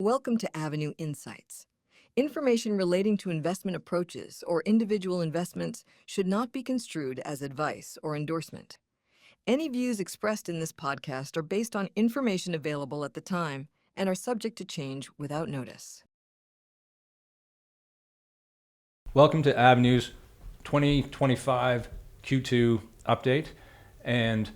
Welcome to Avenue Insights. Information relating to investment approaches or individual investments should not be construed as advice or endorsement. Any views expressed in this podcast are based on information available at the time and are subject to change without notice. Welcome to Avenue's 2025 Q2 update. And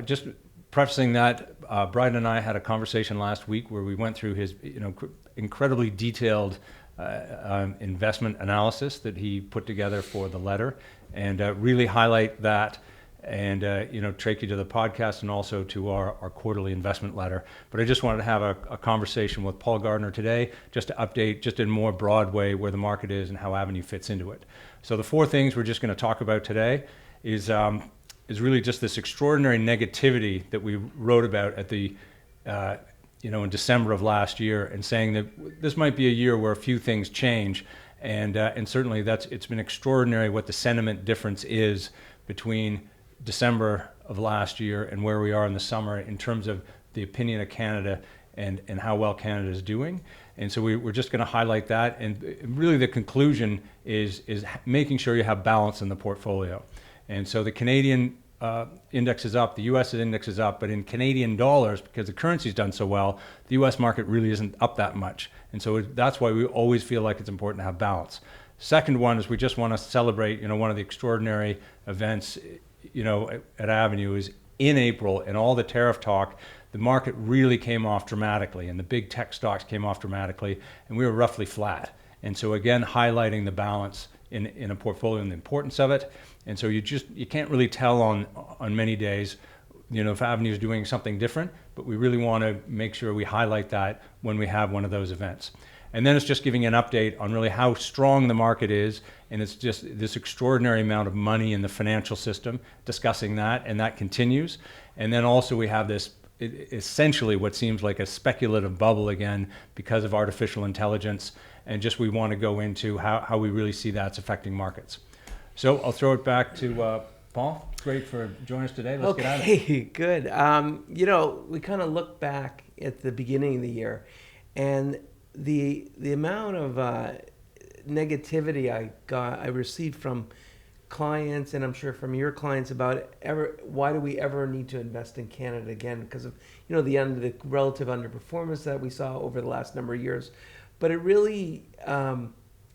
just prefacing that, Brian and I had a conversation last week where we went through his incredibly detailed investment analysis that he put together for the letter, and really highlight that and take you to the podcast and also to our quarterly investment letter. But I just wanted to have a conversation with Paul Gardner today, just to update just in a more broad way where the market is and how Avenue fits into it. So the four things we're just going to talk about today is really just this extraordinary negativity that we wrote about at the in December of last year, and saying that this might be a year where a few things change, and certainly it's been extraordinary what the sentiment difference is between December of last year and where we are in the summer in terms of the opinion of Canada and how well Canada is doing. And so we're just going to highlight that, and really the conclusion is making sure you have balance in the portfolio. And so the Canadian index is up, the US index is up, but in Canadian dollars, because the currency's done so well, the US market really isn't up that much. And so that's why we always feel like it's important to have balance. Second one is we just want to celebrate, one of the extraordinary events, at Avenue is in April, and all the tariff talk, the market really came off dramatically, and the big tech stocks came off dramatically, and we were roughly flat. And so again, highlighting the balance in a portfolio and the importance of it. And so you can't really tell on many days, if Avenue is doing something different, but we really want to make sure we highlight that when we have one of those events. And then it's just giving an update on really how strong the market is, and it's just this extraordinary amount of money in the financial system, discussing that, and that continues. And then also we have this essentially what seems like a speculative bubble again because of artificial intelligence, and just we want to go into how we really see that's affecting markets. So I'll throw it back to Paul. Great for joining us today. Let's get at it. Okay, good. We kind of look back at the beginning of the year, and the amount of negativity I received from clients, and I'm sure from your clients, about why do we ever need to invest in Canada again, because of the relative underperformance that we saw over the last number of years. But it really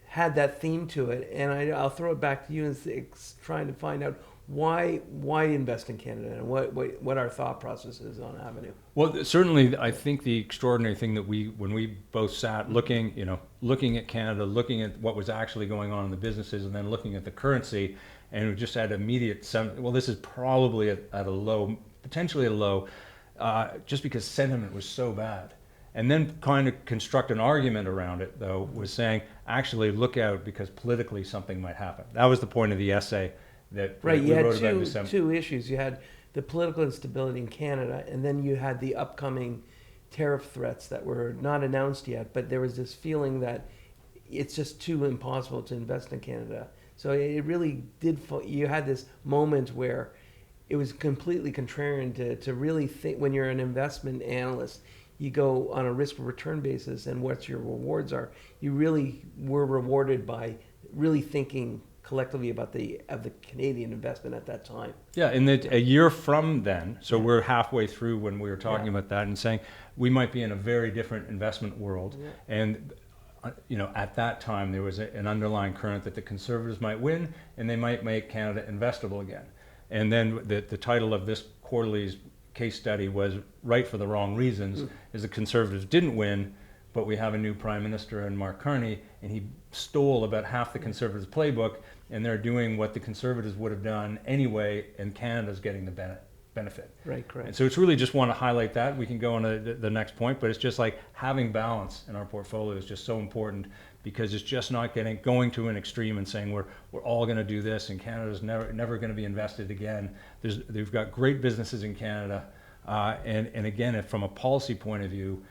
had that theme to it, and I'll throw it back to you and trying to find out why invest in Canada, and what our thought process is on Avenue. Well, certainly, I think the extraordinary thing that when we both sat looking at Canada, looking at what was actually going on in the businesses, and then looking at the currency, and we just had immediate this is probably at a low, potentially a low, just because sentiment was so bad. And then kind of construct an argument around it, though, was saying, actually look out, because politically something might happen. That was the point of the essay that we wrote about in December. Two issues. You had the political instability in Canada, and then you had the upcoming tariff threats that were not announced yet, but there was this feeling that it's just too impossible to invest in Canada. So it really did, you had this moment where it was completely contrarian to really think. When you're an investment analyst, you go on a risk return basis and what your rewards are. You really were rewarded by really thinking collectively about the Canadian investment at that time. Yeah, and a year from then, so we're halfway through when we were talking about that and saying we might be in a very different investment world. Yeah. And at that time there was an underlying current that the Conservatives might win and they might make Canada investable again. And then the title of this quarterly's case study was Right for the Wrong Reasons, is the Conservatives didn't win, but we have a new Prime Minister in Mark Carney, and he stole about half the Conservatives' playbook, and they're doing what the Conservatives would have done anyway, and Canada's getting the benefit. Right, correct. And so it's really just want to highlight that. We can go on to the next point, but it's just like having balance in our portfolio is just so important, because it's just not going to an extreme and saying we're all going to do this and Canada's never going to be invested again. They've got great businesses in Canada, and again, from a policy point of view,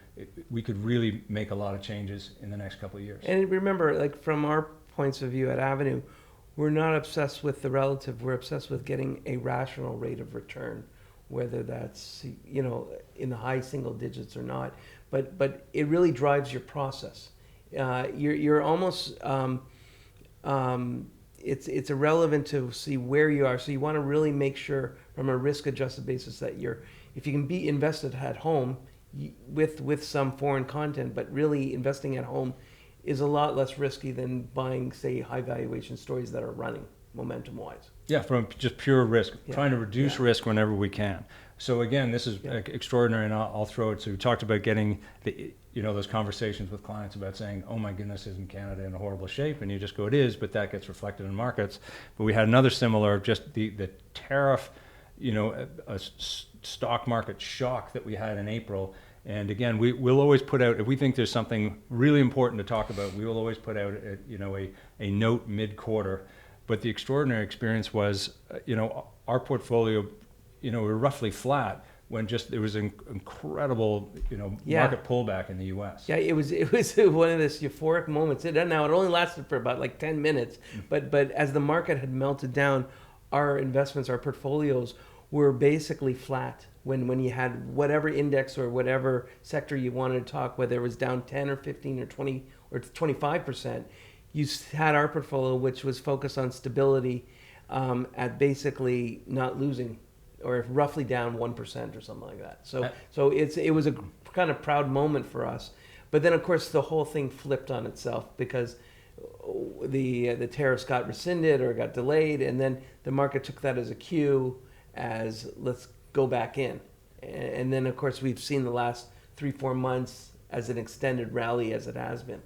we could really make a lot of changes in the next couple of years. And remember, from our points of view at Avenue, we're not obsessed with the relative. We're obsessed with getting a rational rate of return whether that's, in the high single digits or not. But it really drives your process. You're almost, it's irrelevant to see where you are. So you want to really make sure from a risk adjusted basis that if you can be invested at home with some foreign content, but really investing at home is a lot less risky than buying, say, high valuation stories that are running momentum wise. Yeah, from just pure risk, trying to reduce Yeah. risk whenever we can. So again, this is extraordinary, and I'll throw it. So we talked about getting those conversations with clients about saying, "Oh my goodness, isn't Canada in a horrible shape?" And you just go, "It is," but that gets reflected in markets. But we had another similar, just the tariff, a stock market shock that we had in April. And again, we'll always put out, if we think there's something really important to talk about, we will always put out a note mid-quarter. But the extraordinary experience was, our portfolio, we're roughly flat when there was an incredible, market pullback in the U.S. Yeah, it was one of those euphoric moments. It only lasted for about like 10 minutes, but as the market had melted down, our investments, our portfolios were basically flat. When you had whatever index or whatever sector you wanted to talk, whether it was down 10 or 15 or 20 or 25%, you had our portfolio, which was focused on stability, at basically not losing, or roughly down 1% or something like that. So it was a kind of proud moment for us. But then, of course, the whole thing flipped on itself because the tariffs got rescinded or got delayed, and then the market took that as a cue, as let's go back in. And then, of course, we've seen the last 3-4 months as an extended rally as it has been.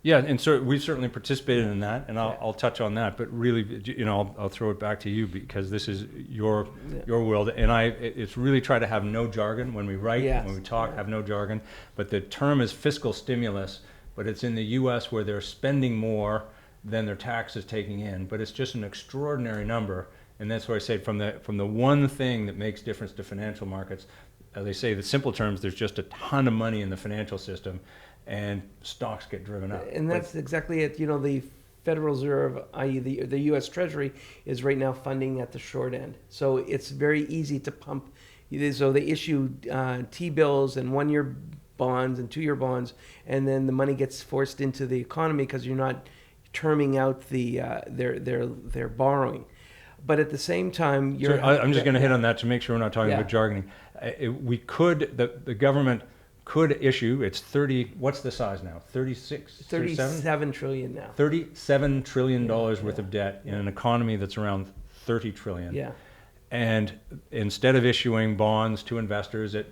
Yeah, and so we've certainly participated in that, and I'll touch on that. But really, I'll throw it back to you because this is your world, and it's really try to have no jargon when we write, when we talk, have no jargon. But the term is fiscal stimulus, but it's in the U.S. where they're spending more than their tax is taking in. But it's just an extraordinary number, and that's why I say from the one thing that makes difference to financial markets, as they say, the simple terms, there's just a ton of money in the financial system. And stocks get driven up. And that's exactly it. The Federal Reserve, i.e. the U.S. Treasury, is right now funding at the short end. So it's very easy to pump. So they issue T-bills and 1-year bonds and 2-year bonds, and then the money gets forced into the economy because you're not terming out their borrowing. But at the same time, I'm just going to hit on that to make sure we're not talking about jargoning. The government could issue, it's 30, what's the size now? 37 trillion now. $37 trillion worth of debt in an economy that's around 30 trillion. Yeah. And instead of issuing bonds to investors at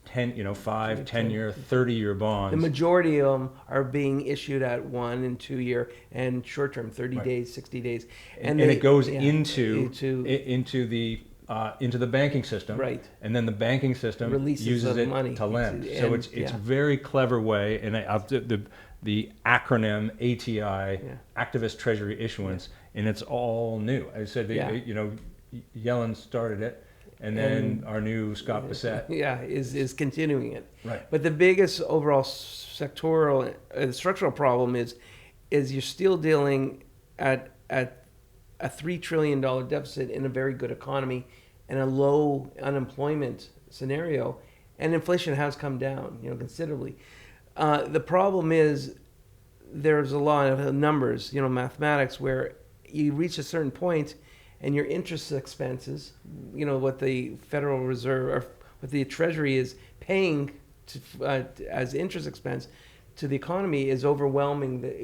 10, 5, 10-year, 30-year bonds. The majority of them are being issued at 1 and 2 year and short term, 30 days, 60 days. And it goes into the banking system, right? And then the banking system uses it money to lend. So it's a very clever way, and the acronym ATI, Activist Treasury Issuance, and it's all new. I said, Yellen started it, and then our new Scott Bassett, is continuing it. Right. But the biggest overall sectoral structural problem is you're still dealing at a $3 trillion deficit in a very good economy and a low unemployment scenario, and inflation has come down, considerably. The problem is there's a lot of numbers, mathematics, where you reach a certain point and your interest expenses, what the Federal Reserve or what the Treasury is paying as interest expense to the economy is will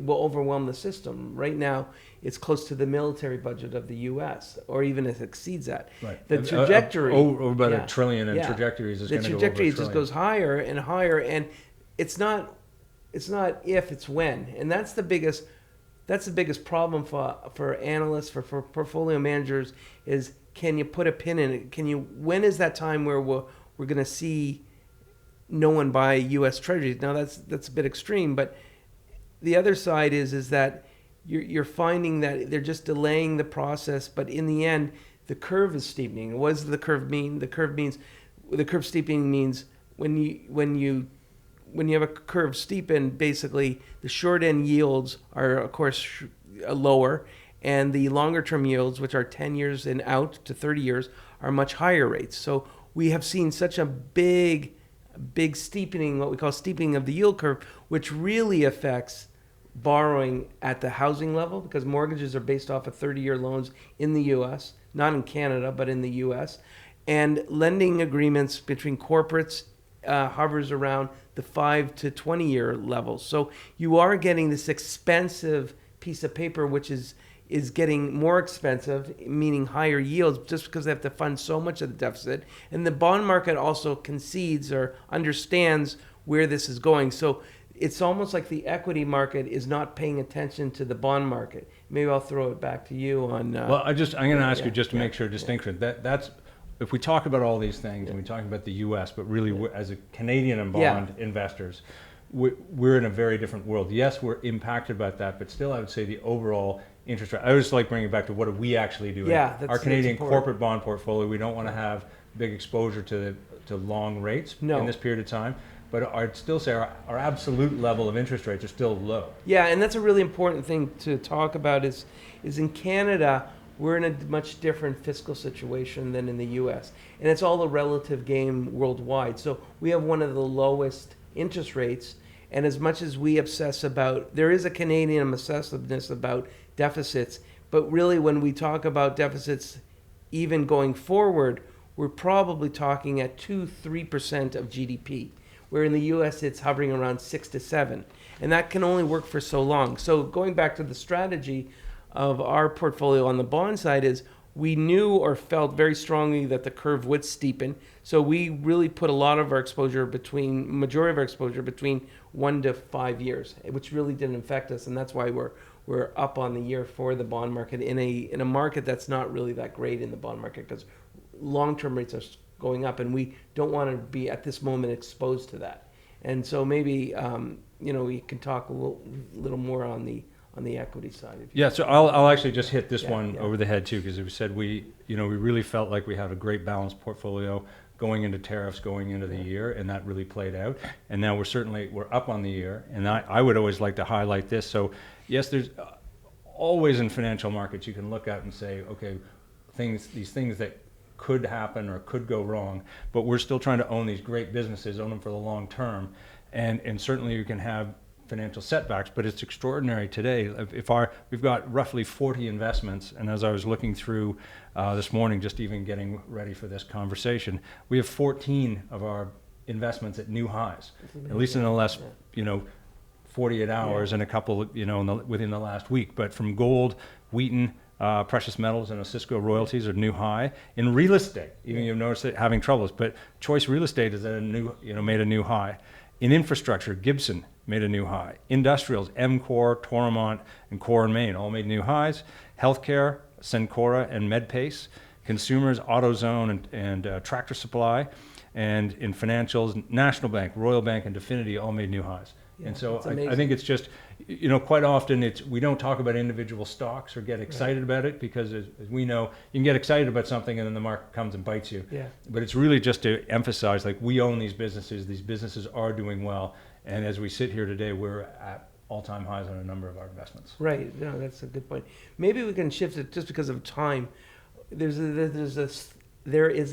overwhelm the system. Right now, it's close to the military budget of the U.S., or even if it exceeds that. Right. The trajectory over about $1 trillion in trajectories is going to go over $1 trillion. The trajectory just goes higher and higher, and it's not if, it's when, and that's the biggest problem for analysts, for portfolio managers, is can you put a pin in it? When is that time where we're going to see no one buy U.S. Treasuries? Now that's a bit extreme, but the other side is that you're finding that they're just delaying the process, but in the end, the curve is steepening. What does the curve mean? The curve steepening means when you have a curve steepen, basically the short end yields are, of course, lower, and the longer term yields, which are 10 years and out to 30 years, are much higher rates. So we have seen such a big steepening, what we call steepening of the yield curve, which really affects borrowing at the housing level, because mortgages are based off of 30-year loans in the U.S., not in Canada, but in the U.S. And lending agreements between corporates hovers around the 5 to 20-year levels. So you are getting this expensive piece of paper, which is getting more expensive, meaning higher yields, just because they have to fund so much of the deficit. And the bond market also concedes or understands where this is going. So it's almost like the equity market is not paying attention to the bond market. Maybe I'll throw it back to you on. Well, I'm going to ask you just to make sure distinction. That's if we talk about all these things and we talk about the U.S., but really as a Canadian and bond investors, we're in a very different world. Yes, we're impacted by that, but still, I would say the overall interest rate. I always like bringing it back to what do we actually do? Our Canadian corporate bond portfolio. We don't want to have big exposure to long rates in this period of time. But I'd still say our absolute level of interest rates are still low. Yeah, and that's a really important thing to talk about is in Canada, we're in a much different fiscal situation than in the U.S. And it's all a relative game worldwide. So we have one of the lowest interest rates. And as much as we obsess about, there is a Canadian obsessiveness about deficits, but really when we talk about deficits, even going forward, we're probably talking at 2-3% of GDP. Where in the U.S. it's hovering around 6 to 7. And that can only work for so long. So going back to the strategy of our portfolio on the bond side is we knew or felt very strongly that the curve would steepen. So we really put a lot of our exposure majority of our exposure between 1 to 5 years, which really didn't affect us. And that's why we're up on the year for the bond market in a market that's not really that great in the bond market, because long-term rates are going up, and we don't want to be at this moment exposed to that. And so maybe we can talk a little more on the equity side. Yeah, so I'll actually just hit this one over the head too, because we said we really felt like we had a great balanced portfolio going into tariffs, going into the year, and that really played out. And now we're up on the year, and I would always like to highlight this. So yes, there's always in financial markets you can look at and say, okay, these things that could happen or could go wrong, but we're still trying to own these great businesses, own them for the long term, and certainly you can have financial setbacks, but it's extraordinary today. We've got roughly 40 investments, and as I was looking through this morning, just even getting ready for this conversation, we have 14 of our investments at new highs, at least in the last 48 hours, and a couple within the last week. But from gold, Wheaton, precious metals, and Osisko royalties are new high. In real estate, even you've noticed it having troubles, but Choice Real Estate is at a new, made a new high. In infrastructure, Gibson made a new high. Industrials, MCOR, Toromont, and Core and Main all made new highs. Healthcare, Cencora and MedPace. Consumers, AutoZone and Tractor Supply. And in financials, National Bank, Royal Bank, and Definity all made new highs. And so I think it's just, quite often we don't talk about individual stocks or get excited about it, because as we know, you can get excited about something and then the market comes and bites you. Yeah. But it's really just to emphasize, like, we own these businesses are doing well. And as we sit here today, we're at all-time highs on a number of our investments. Right. No, that's a good point. Maybe we can shift it just because of time. There is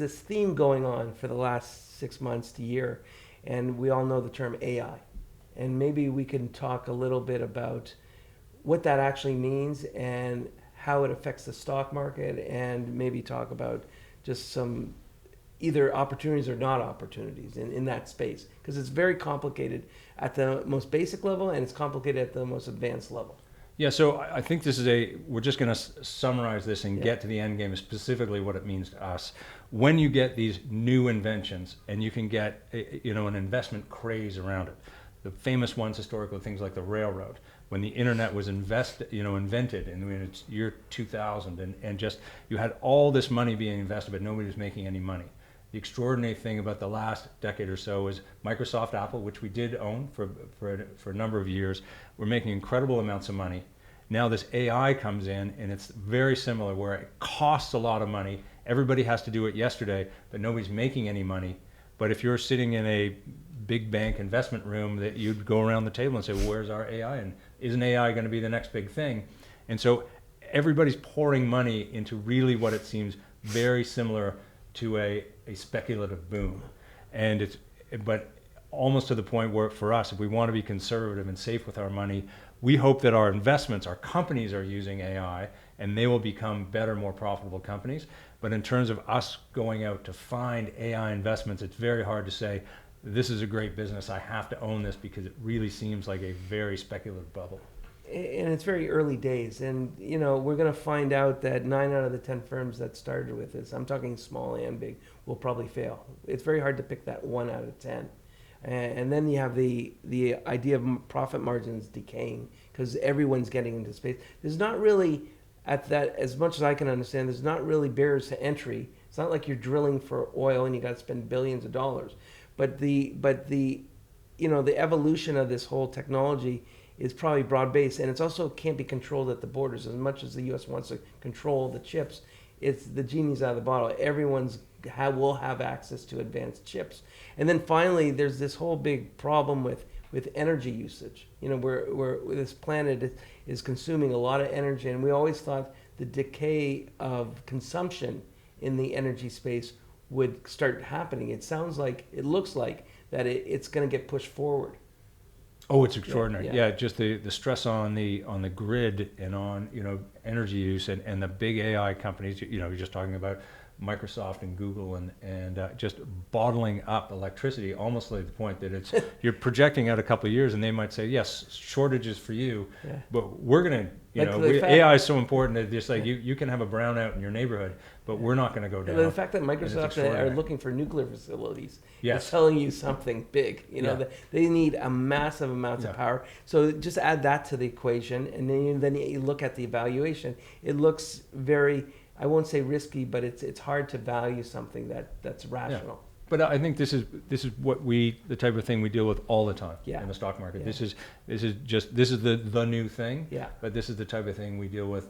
this theme going on for the last 6 months to year, and we all know the term AI. And maybe we can talk a little bit about what that actually means and how it affects the stock market, and maybe talk about just some either opportunities or not opportunities in that space. Because it's very complicated at the most basic level, and it's complicated at the most advanced level. Yeah, so I think we're just going to summarize this and get to the end game, specifically what it means to us. When you get these new inventions and you can get an investment craze around it. The famous ones historically, things like the railroad, when the internet was invented in its year 2000, and just you had all this money being invested, but nobody was making any money. The extraordinary thing about the last decade or so is Microsoft, Apple, which we did own for a number of years, were making incredible amounts of money. Now this AI comes in, and it's very similar, where it costs a lot of money. Everybody has to do it yesterday, but nobody's making any money. But if you're sitting in a big bank investment room, that you'd go around the table and say, well, where's our AI? And isn't AI going to be the next big thing? And so everybody's pouring money into really what it seems very similar to a a speculative boom. And but almost to the point where for us, if we want to be conservative and safe with our money, we hope that our investments, our companies are using AI and they will become better, more profitable companies. But in terms of us going out to find AI investments, it's very hard to say, this is a great business, I have to own this, because it really seems like a very speculative bubble. And it's very early days, and we're going to find out that 9 out of the 10 firms that started with this, I'm talking small and big, will probably fail. It's very hard to pick that 1 out of 10. And then you have the idea of profit margins decaying because everyone's getting into space. There's not really, at that, as much as I can understand, there's not really barriers to entry. It's not like you're drilling for oil and you got to spend billions of dollars. But the evolution of this whole technology is probably broad-based, and it's also can't be controlled at the borders. As much as the U.S. wants to control the chips, it's the genie's out of the bottle. Everyone's will have access to advanced chips. And then finally, there's this whole big problem with energy usage. Where this planet is consuming a lot of energy, and we always thought the decay of consumption in the energy space would start happening. It looks like that it's going to get pushed forward. Oh, it's extraordinary. Yeah. Yeah, just the stress on the grid and on energy use and the big AI companies. You're just talking about Microsoft and Google and just bottling up electricity, almost like the point that it's you're projecting out a couple of years, and they might say, yes, shortages for you, Yeah. but we're gonna AI is so important that just like you can have a brownout in your neighborhood, but we're not going to go down. The fact that Microsoft are looking for nuclear facilities is telling you something big. That they need a massive amounts of power. So just add that to the equation, and then you look at the evaluation. It looks very, I won't say risky, but it's hard to value something that's rational. Yeah. But I think this is what the type of thing we deal with all the time in the stock market. Yeah. This is the new thing. Yeah. But this is the type of thing we deal with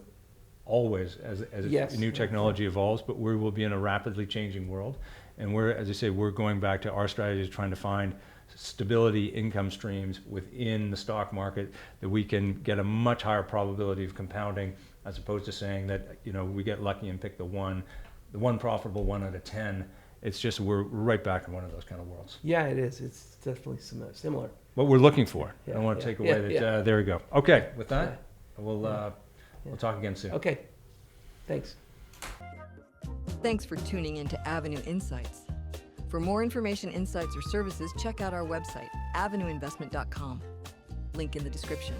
always as new technology evolves. But we will be in a rapidly changing world, and as I say, we're going back to our strategy is trying to find stability income streams within the stock market that we can get a much higher probability of compounding, as opposed to saying that we get lucky and pick the one profitable 1 out of 10. It's just we're right back in one of those kind of worlds. Yeah, it is. It's definitely similar. What we're looking for. Yeah, I don't want to take away that. There we go. Okay, with that, we'll talk again soon. Okay, thanks. Thanks for tuning in to Avenue Insights. For more information, insights, or services, check out our website, avenueinvestment.com. Link in the description.